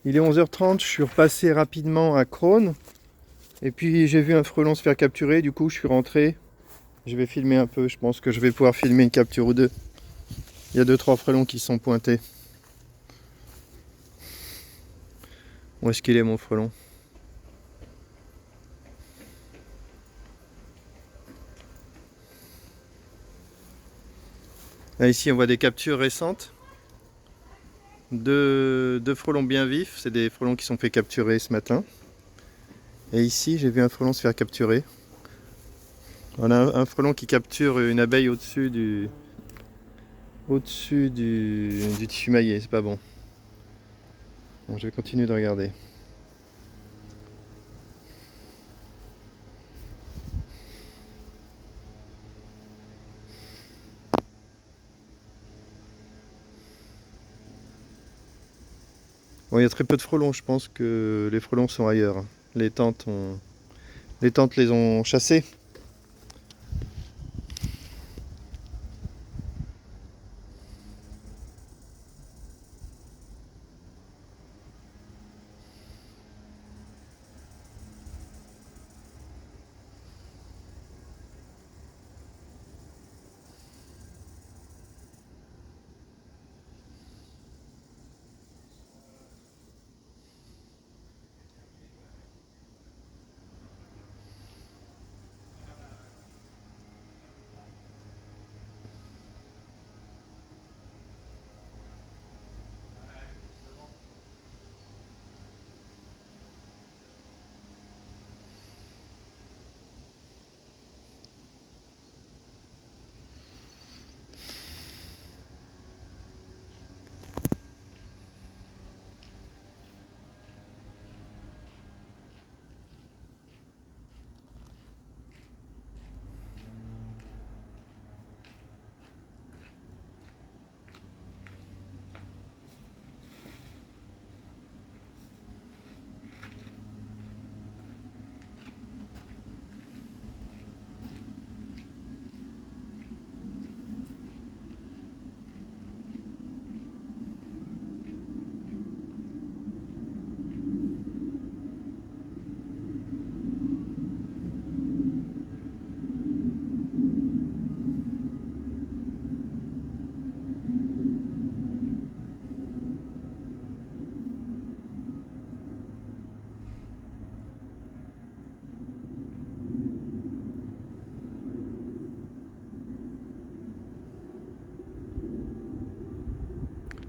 Il est 11h30, je suis repassé rapidement à Crône. Et puis j'ai vu un frelon se faire capturer, du coup je suis rentré. Je vais filmer un peu, je pense que je vais pouvoir filmer une capture ou deux. Il y a deux trois frelons qui sont pointés. Où est-ce qu'il est mon frelon? Là, ici on voit des captures récentes. Deux frelons bien vifs, c'est des frelons qui sont fait capturer ce matin. Et ici j'ai vu un frelon se faire capturer. On a un frelon qui capture une abeille au-dessus du tissu maillé, c'est pas bon. Bon, je vais continuer de regarder. Bon, il y a très peu de frelons, je pense que les frelons sont ailleurs. Les tentes, les tentes les ont chassés.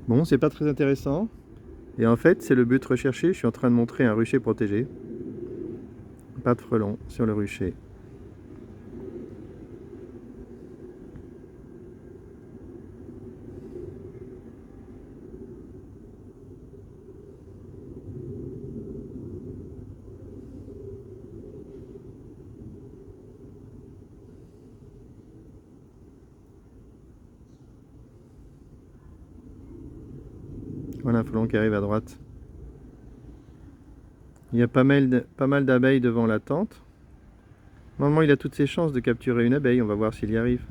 Bon, c'est pas très intéressant. Et en fait, c'est le but recherché. Je suis en train de montrer un rucher protégé. Pas de frelons sur le rucher. Voilà un frelon qui arrive à droite. Il y a pas mal d'abeilles devant la tente. Normalement, il a toutes ses chances de capturer une abeille. On va voir s'il y arrive.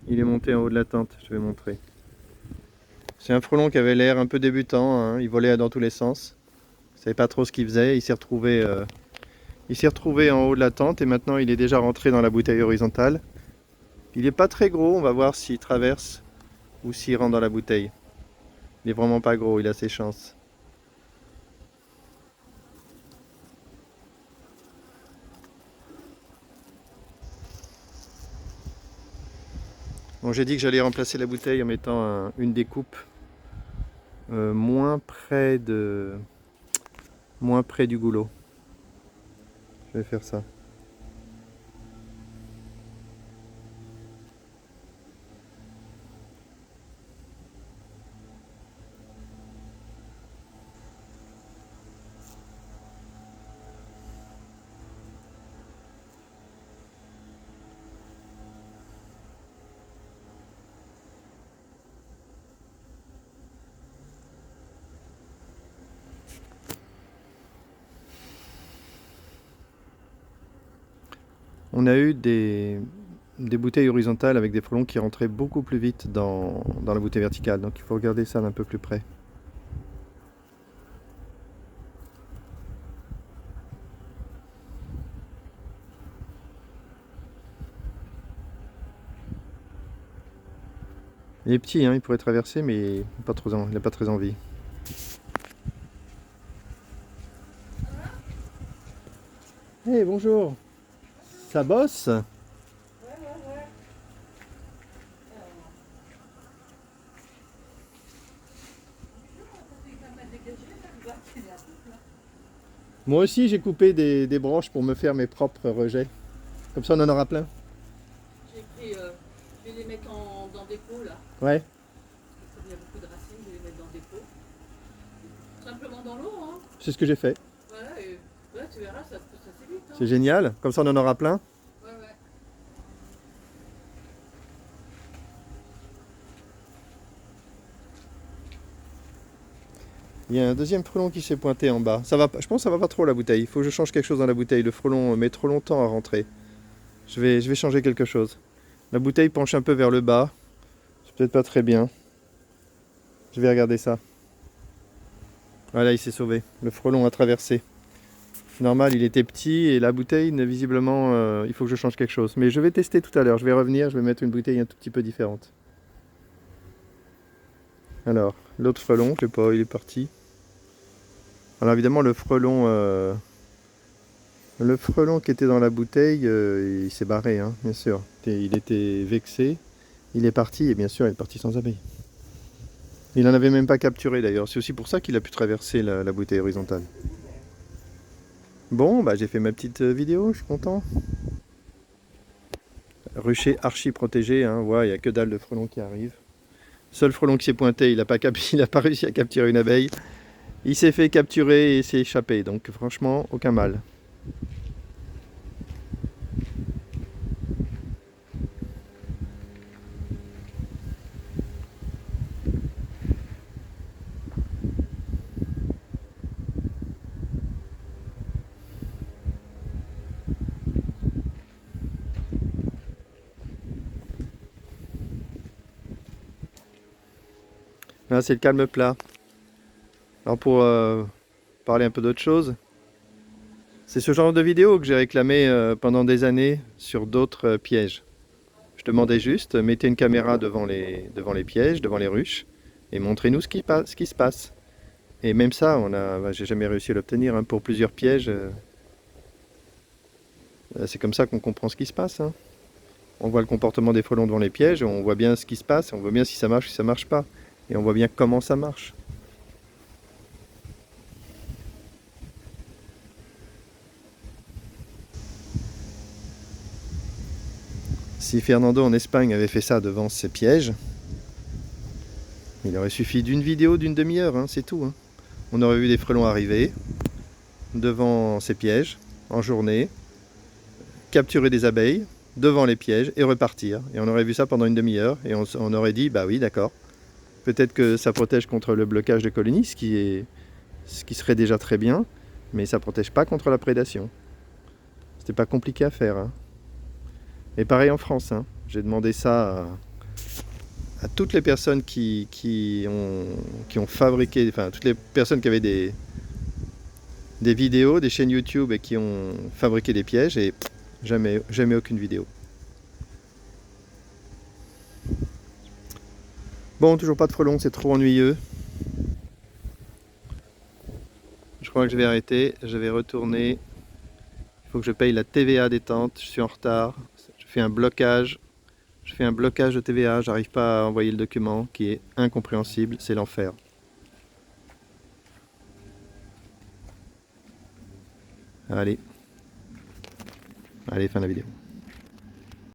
Il est monté en haut de la tente, je vais montrer. C'est un frelon qui avait l'air un peu débutant, hein. Il volait dans tous les sens. Il savait pas trop ce qu'il faisait. Il s'est retrouvé en haut de la tente et maintenant il est déjà rentré dans la bouteille horizontale. Il n'est pas très gros, on va voir s'il traverse ou s'il rentre dans la bouteille. Il est vraiment pas gros, il a ses chances. Bon, j'ai dit que j'allais remplacer la bouteille en mettant une découpe moins près du goulot. Je vais faire ça. On a eu des bouteilles horizontales avec des frelons qui rentraient beaucoup plus vite dans la bouteille verticale. Donc il faut regarder ça d'un peu plus près. Il est petit, hein, il pourrait traverser, mais il n'a pas très envie. Hey, bonjour. Ça bosse? Moi aussi, j'ai coupé des branches pour me faire mes propres rejets. Comme ça, on en aura plein. J'ai pris, je vais les mettre dans des pots là. Ouais. Parce qu'il y a beaucoup de racines, je vais les mettre dans des pots. Simplement dans l'eau, hein. C'est ce que j'ai fait. Voilà, et là tu verras, ça pousse assez vite. Hein. C'est génial. Comme ça, on en aura plein. Ouais, ouais. Il y a un deuxième frelon qui s'est pointé en bas. Ça va pas, je pense que ça va pas trop la bouteille. Il faut que je change quelque chose dans la bouteille. Le frelon met trop longtemps à rentrer. Je vais changer quelque chose. La bouteille penche un peu vers le bas. C'est peut-être pas très bien. Je vais regarder ça. Voilà, il s'est sauvé. Le frelon a traversé. Normal, il était petit et la bouteille, visiblement, il faut que je change quelque chose. Mais je vais tester tout à l'heure. Je vais revenir, je vais mettre une bouteille un tout petit peu différente. Alors, l'autre frelon, je sais pas, il est parti. Alors évidemment, le frelon qui était dans la bouteille, il s'est barré, hein, bien sûr. Il était vexé. Il est parti et bien sûr, il est parti sans abeille. Il n'en avait même pas capturé d'ailleurs. C'est aussi pour ça qu'il a pu traverser la bouteille horizontale. Bon, bah j'ai fait ma petite vidéo, je suis content. Rucher archi protégé, hein. Ouais, il n'y a que dalle de frelons qui arrivent. Seul frelon qui s'est pointé, il n'a pas, pas réussi à capturer une abeille. Il s'est fait capturer et s'est échappé, donc franchement, aucun mal. Là, c'est le calme plat. Alors pour parler un peu d'autre chose, c'est ce genre de vidéo que j'ai réclamé pendant des années sur d'autres pièges. Je demandais juste, mettez une caméra devant les pièges, devant les ruches, et montrez-nous ce qui se passe. Et même ça, j'ai jamais réussi à l'obtenir, hein, pour plusieurs pièges. C'est comme ça qu'on comprend ce qui se passe, hein. On voit le comportement des frelons devant les pièges, on voit bien ce qui se passe, on voit bien si ça marche ou si ça marche pas. Et on voit bien comment ça marche. Si Fernando en Espagne avait fait ça devant ses pièges, il aurait suffi d'une vidéo d'une demi-heure, hein, c'est tout, hein. On aurait vu des frelons arriver devant ses pièges en journée, capturer des abeilles devant les pièges et repartir. Et on aurait vu ça pendant une demi-heure et on aurait dit, bah oui, d'accord. Peut-être que ça protège contre le blocage de colonies, ce qui serait déjà très bien, mais ça ne protège pas contre la prédation. C'était pas compliqué à faire, hein. Et pareil en France, hein. J'ai demandé ça à toutes les personnes qui ont fabriqué, enfin toutes les personnes qui avaient des vidéos, des chaînes YouTube et qui ont fabriqué des pièges, et jamais aucune vidéo. Bon, toujours pas de frelons, c'est trop ennuyeux. Je crois que je vais arrêter, je vais retourner. Il faut que je paye la TVA des tentes, je suis en retard. Je fais un blocage de TVA, j'arrive pas à envoyer le document qui est incompréhensible, c'est l'enfer. Allez, fin de la vidéo.